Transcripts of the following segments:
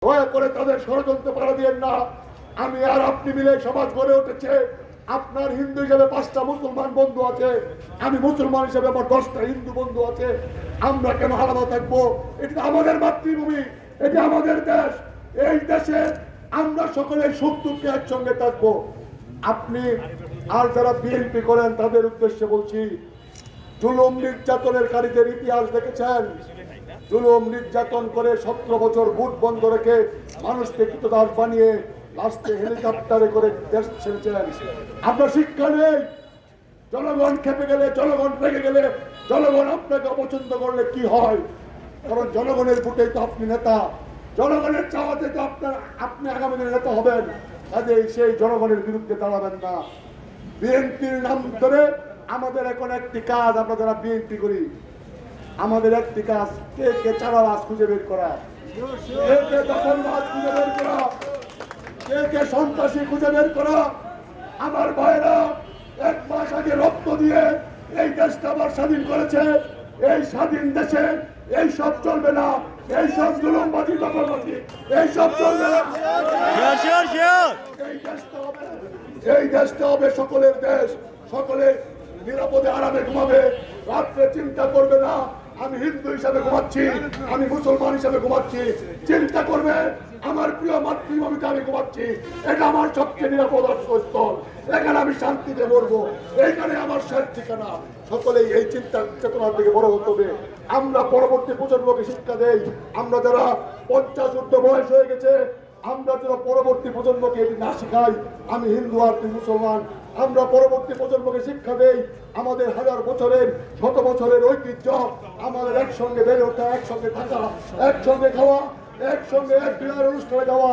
দয়া করে তাদের ষড়যন্ত্র পাড়া দিয়েন না। আমি আর আপনি মিলে সমাজ গড়ে উঠেছে। আপনার হিন্দু হিসেবে 5টা মুসলমান বন্ধু আছে, আমি মুসলমান হিসেবে আমার 10টা হিন্দু বন্ধু আছে। আমরা কেন আলাদা থাকবো? এটা আমাদের মাতৃভূমি, এটা আমাদের দেশ। এই দেশে আমরা সকলে সুখ দুঃখে একসঙ্গে থাকবো। আপনি আর যারা বিএনপি করেন তাদের উদ্দেশ্যে বলছি, জুলুম নির্যাতনের কারীদের ইতিহাস দেখেছেন। জুলুম নির্যাতন করে 17 বছর বুট বন্ধ রেখে মানুষকে কৃতদাস বানিয়ে লাস্টে হেলিকপ্টারে করে দেশ ছেড়েছেন। আপনার শিক্ষা নেই। জনগণ খেপে গেলে, জনগণ রেগে গেলে, জনগণ আপনাকে অপছন্দ করলে কি হয়? কারণ জনগণের ভোটেই তো আপনি নেতা, জনগণের চাওয়াতে তো আপনি আগামী দিনে নেতা হবেন। কাজে সেই জনগণের বিরুদ্ধে দাঁড়াবেন না। বিএনপির নাম ধরে আমাদের এখন একটি কাজ, আমরা যারা বিএনপি করি আমাদের একটি কাজ, কে কে চাঁদাবাজ খুঁজে বের করা, কে কে দখলবাজ খুঁজে বের করা, কে কে সন্ত্রাসী খুঁজে বের করা। আমার ভাইরা 1 মাস আগে রক্ত দিয়ে এই দেশটা আবার স্বাধীন করেছে। এই স্বাধীন দেশে এই সব চলবে না, এই সব জুলুমবাজি দখলবাজি এই সব চলবে না। এই দেশটা হবে সকলের দেশ। সকলে নিরাপদে আরামে ঘুমাবে, রাত্রে চিন্তা করবে না আমি হিন্দু হিসাবে ঘুমাচ্ছি, আমি মুসলমান হিসাবে ঘুমাচ্ছি। চিন্তা করবে আমার প্রিয় মাতৃভূমিতে আমি ঘুমাচ্ছি, এটা আমার সবচেয়ে নিরাপদ আশ্রয়স্থল, এখানে আমি শান্তিতে মরবো, এইখানে আমার শেষ ঠিকানা। সকলেই এই চিন্তা চেতনার দিকে বড় হতে হবে। আমরা পরবর্তী প্রজন্মকে শিক্ষা দেই। আমরা যারা 50 ঊর্ধ্ব বয়স হয়ে গেছে, আমরা যারা পরবর্তী প্রজন্মকে এটি না শিখাই আমি হিন্দু আর তুই মুসলমান, আমরা পরবর্তী প্রজন্মকে শিক্ষা দেই আমাদের 1000 বছরের 100 বছরের ঐতিহ্য, আমাদের একসঙ্গে বেড়ে ওঠা, একসঙ্গে থাকা, একসঙ্গে খাওয়া, একসঙ্গে এক বিয়ের অনুষ্ঠানে যাওয়া।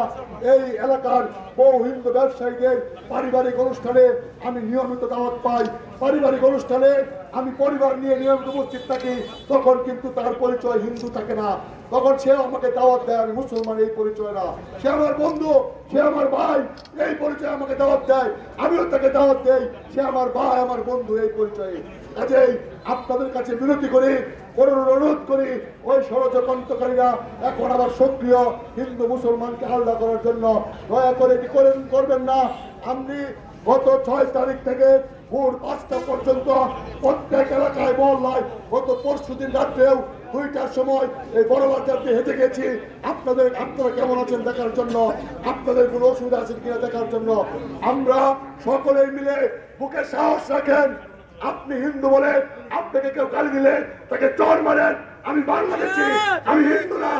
এই এলাকার বহু হিন্দু ব্যবসায়ীদের পারিবারিক অনুষ্ঠানে আমি নিয়মিত দাওয়াত পাই। পারিবারিক অনুষ্ঠানে আমি পরিবার নিয়ে নিয়মিত উপস্থিত থাকি। তখন কিন্তু তার পরিচয় হিন্দু থাকে না, তখন সে আমাকে দাওয়াত দেয় আমি মুসলমান, এই পরিচয় না। সে আমার বন্ধু, সে আমার ভাই, এই পরিচয় আমাকে দাওয়াত দেয়, আমিও তাকে দাওয়াত দেই। সে আমার ভাই, আমার বন্ধু, এই পরিচয়ে। কাজেই আপনাদের কাছে বিনতি করি, অনুরোধ করি, ওই ষড়যন্ত্রকারীরা এখন আবার সক্রিয় হিন্দু মুসলমানকে আলাদা করার জন্য, দয়া করে এটি করবেন না। আপনি গত 6 তারিখ থেকে ভোর 5টা পর্যন্ত প্রত্যেক এলাকায় মহল্লায়, গত পরশুদিন রাত্রেও 2টার সময় এই বড় বাজার দিয়ে হেঁটে গেছি আপনারা কেমন আছেন দেখার জন্য, আপনাদের কোনো অসুবিধা আছে কিনা দেখার জন্য। আমরা সকলেই মিলে বুকে সাহস রাখেন। আপনি হিন্দু বলে আপনাকে কেউ গালি দিলে তাকে চর মারেন। আমি বাংলাদেশি, আমি হিন্দু না,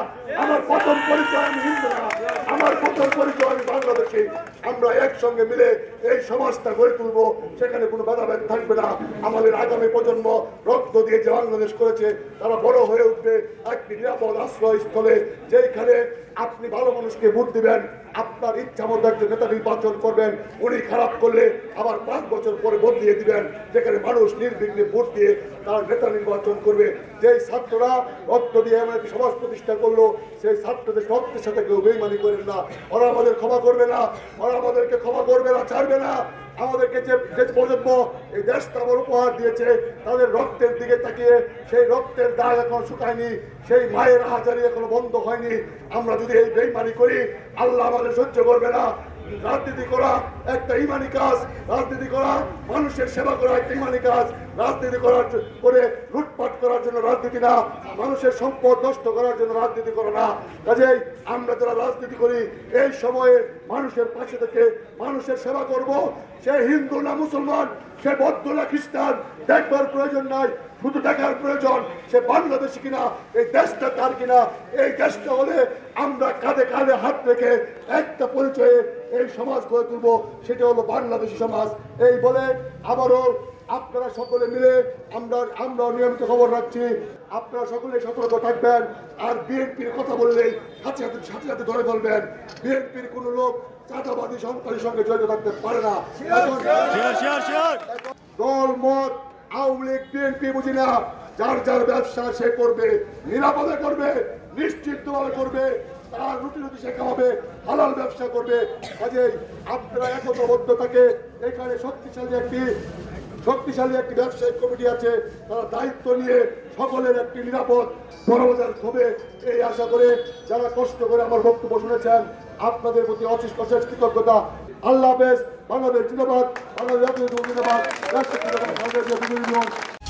আমার প্রথম পরিচয় আমি হিন্দু না, আমার প্রথম পরিচয় আমি বাংলাদেশি। আমরা একসঙ্গে মিলে এই সমাজটা গড়ে তুলবো, সেখানে কোনো ভেদাভেদ থাকবে না। আমাদের আগামী প্রজন্ম রক্ত দিয়ে যে বাংলাদেশ করেছে তারা বড় হয়ে উঠবে একটি নিরাপদ আশ্রয়স্থলে, যেখানে আপনি ভালো মানুষকে ভোট দিবেন, আপনার ইচ্ছা মতো একজন নেতা নির্বাচন করবেন, উনি খারাপ করলে আবার 5 বছর পরে বদলিয়ে দিবেন, যেখানে মানুষ নির্বিঘ্নে ভোট দিয়ে তার নেতা নির্বাচন করবে। যেই ছাত্ররা রক্ত দিয়ে এমন একটি সমাজ প্রতিষ্ঠা করলো, সেই ছাত্রদের রক্তের সাথে কেউ বেইমানি করেন না। ওরা আমাদের ক্ষমা করবে না, ওরা আমাদেরকে ক্ষমা করবে না, ছাড়বে না। আমাদেরকে যে প্রজন্ম এই দেশটা আমার উপহার দিয়েছে, তাদের রক্তের দিকে তাকিয়ে সেই রক্তের দাগ এখন শুকায়নি, সেই মায়ের হাজারি এখনো বন্ধ হয়নি। আমরা যদি এই বেইমানি করি, আল্লাহ আমাদের সহ্য করবে না। রাজনীতি করা একটা ইমানি কাজ, রাজনীতি করা মানুষের সেবা করা একটা ইমানি কাজ। রাজনীতি করে লুটপাট করার জন্য রাজনীতি না, মানুষের সম্পদ নষ্ট করার জন্য রাজনীতি করা না। কাজেই আমরা যারা রাজনীতি করি এই সময়ে মানুষের পাশে থেকে মানুষের সেবা করব। সে হিন্দু না মুসলমান, সে বৌদ্ধ না খ্রিস্টান, দেখবার প্রয়োজন নাই, শুধু দেখার প্রয়োজন সে বাংলাদেশি কিনা, এই দেশটা তার কিনা। এই দেশটা হলে আমরা কাঁধে কাঁধে হাত রেখে একটা পরিচয়ে এই সমাজ গড়ে তুলবো, সেটা হলো বাংলাদেশি সমাজ। এই বলে আবারও আপনারা সকলে মিলে আমরা নিয়মিত খবর রাখছি, আপনারা সকলে সতর্ক থাকবেন। আর বিএনপির কথা বললেই সাথে সাথে ধরে ফেলবেন। বিএনপির কোন লোক চাঁদাবাদী সন্ত্রাসীর সঙ্গে জড়িত থাকতে পারে না। দল মত আওয়ামী লীগ বিএনপি বুঝি না, যার যার ব্যবসা সে করবে, নিরাপদে করবে, নিশ্চিতভাবে করবে, তার রুটি সে খাওয়াবে, হালাল ব্যবসা করবে। কাজেই আপনারা একতাবদ্ধ থাকে, এখানে শক্তিশালী একটি শক্তিশালী একটি ব্যবসায়িক কমিটি আছে, তারা দায়িত্ব নিয়ে সকলের একটি নিরাপদ বড়বাজার হবে এই আশা করে যারা কষ্ট করে আমার বক্তব্য শুনেছেন আপনাদের প্রতি অশেষ কৃতজ্ঞতা। আল্লাহ হাফেজ। বাংলাদেশ জিন্দাবাদ, বাংলাদেশ জিন্দাবাদ, রাষ্ট্র জিন্দাবাদ।